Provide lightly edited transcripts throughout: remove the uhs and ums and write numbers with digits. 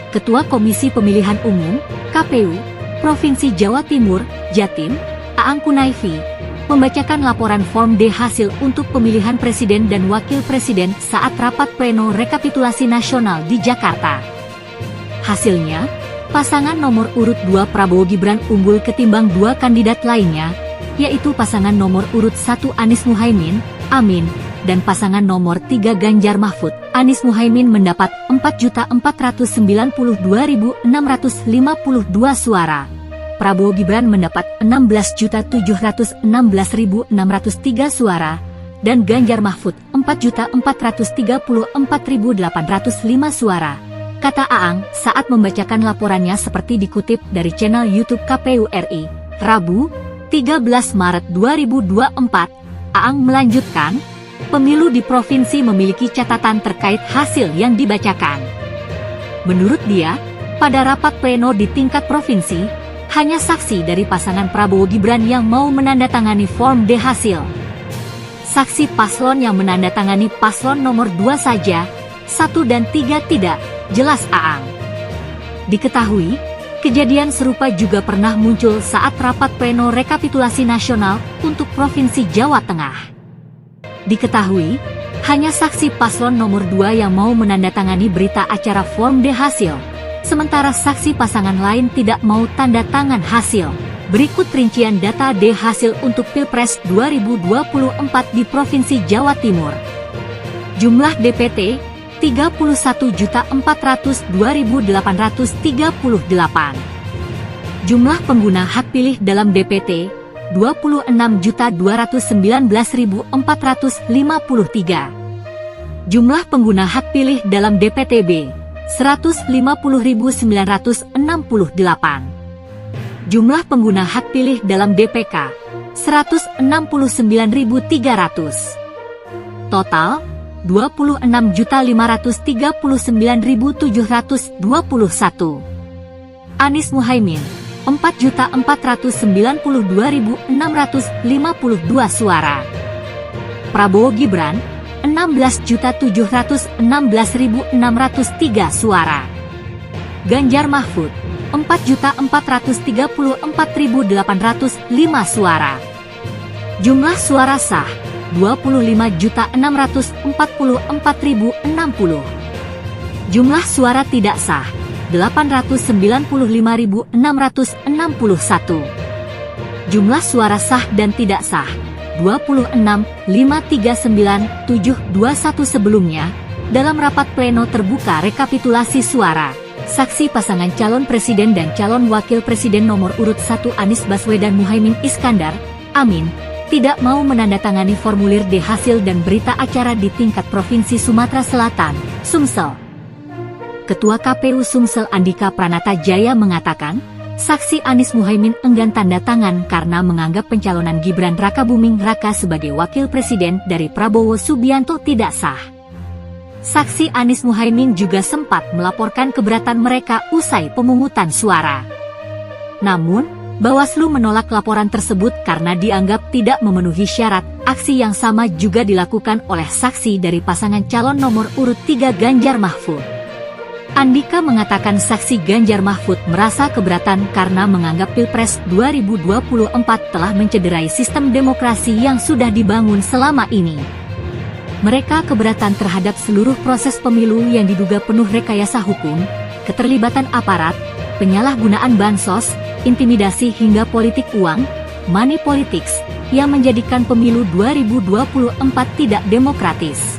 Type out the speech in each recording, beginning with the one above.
Ketua Komisi Pemilihan Umum, KPU, Provinsi Jawa Timur, Jatim, Aang Kunaifi, membacakan laporan Form D hasil untuk pemilihan Presiden dan Wakil Presiden saat rapat pleno rekapitulasi nasional di Jakarta. Hasilnya, pasangan nomor urut 2 Prabowo Gibran unggul ketimbang dua kandidat lainnya, yaitu pasangan nomor urut 1 Anies Muhaimin, Amin, dan pasangan nomor 3 Ganjar Mahfud, Anies Muhaimin mendapat 4.492.652 suara. Prabowo Gibran mendapat 16.716.603 suara, dan Ganjar Mahfud 4.434.805 suara, kata Aang saat membacakan laporannya seperti dikutip dari channel YouTube KPU RI, Rabu, 13 Maret 2024. Aang melanjutkan, pemilu di provinsi memiliki catatan terkait hasil yang dibacakan. Menurut dia, pada rapat pleno di tingkat provinsi, hanya saksi dari pasangan Prabowo Gibran yang mau menandatangani Form D hasil. Saksi paslon yang menandatangani paslon nomor 2 saja, 1 dan 3 tidak, jelas Aang. Diketahui, kejadian serupa juga pernah muncul saat rapat pleno rekapitulasi nasional untuk Provinsi Jawa Tengah. Diketahui, hanya saksi paslon nomor 2 yang mau menandatangani berita acara Form D hasil, sementara saksi pasangan lain tidak mau tanda tangan hasil. Berikut rincian data D hasil untuk Pilpres 2024 di Provinsi Jawa Timur. Jumlah DPT, 31.402.838. Jumlah pengguna hak pilih dalam DPT, 26.209.453. Jumlah pengguna hak pilih dalam DPTB, 150.968. Jumlah pengguna hak pilih dalam DPK, 169.300. Total, 26.539.721. Anies Muhaimin, 4.492.652 suara. Prabowo Gibran, 16.716.603 suara. Ganjar Mahfud, 4.434.805 suara. Jumlah suara sah, 25.644.060. Jumlah suara tidak sah, 895.661. Jumlah suara sah dan tidak sah, 26.539.721 sebelumnya. Dalam rapat pleno terbuka rekapitulasi suara, saksi pasangan calon presiden dan calon wakil presiden nomor urut 1 Anies Baswedan Muhaimin Iskandar, Amin, tidak mau menandatangani formulir D hasil dan berita acara di tingkat Provinsi Sumatera Selatan, Sumsel. Ketua KPU Sumsel Andika Pranata Jaya mengatakan, saksi Anies Muhaimin enggan tanda tangan karena menganggap pencalonan Gibran Rakabuming Raka sebagai wakil presiden dari Prabowo Subianto tidak sah. Saksi Anies Muhaimin juga sempat melaporkan keberatan mereka usai pemungutan suara. Namun, Bawaslu menolak laporan tersebut karena dianggap tidak memenuhi syarat. Aksi yang sama juga dilakukan oleh saksi dari pasangan calon nomor urut 3 Ganjar Mahfud. Andika mengatakan saksi Ganjar Mahfud merasa keberatan karena menganggap Pilpres 2024 telah mencederai sistem demokrasi yang sudah dibangun selama ini. Mereka keberatan terhadap seluruh proses pemilu yang diduga penuh rekayasa hukum, keterlibatan aparat, penyalahgunaan bansos, intimidasi hingga politik uang, money politics, yang menjadikan pemilu 2024 tidak demokratis.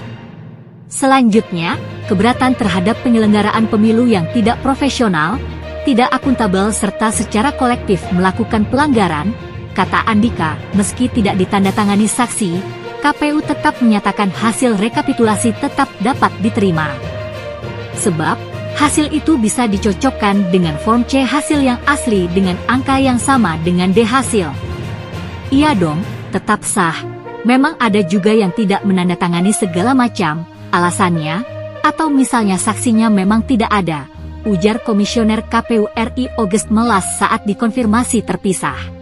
Selanjutnya, keberatan terhadap penyelenggaraan pemilu yang tidak profesional, tidak akuntabel serta secara kolektif melakukan pelanggaran, kata Andika. Meski tidak ditandatangani saksi, KPU tetap menyatakan hasil rekapitulasi tetap dapat diterima. Sebab, hasil itu bisa dicocokkan dengan Form C hasil yang asli dengan angka yang sama dengan D hasil. Iya dong, tetap sah. Memang ada juga yang tidak menandatangani segala macam, alasannya, atau misalnya saksinya memang tidak ada, ujar Komisioner KPU RI August Melas saat dikonfirmasi terpisah.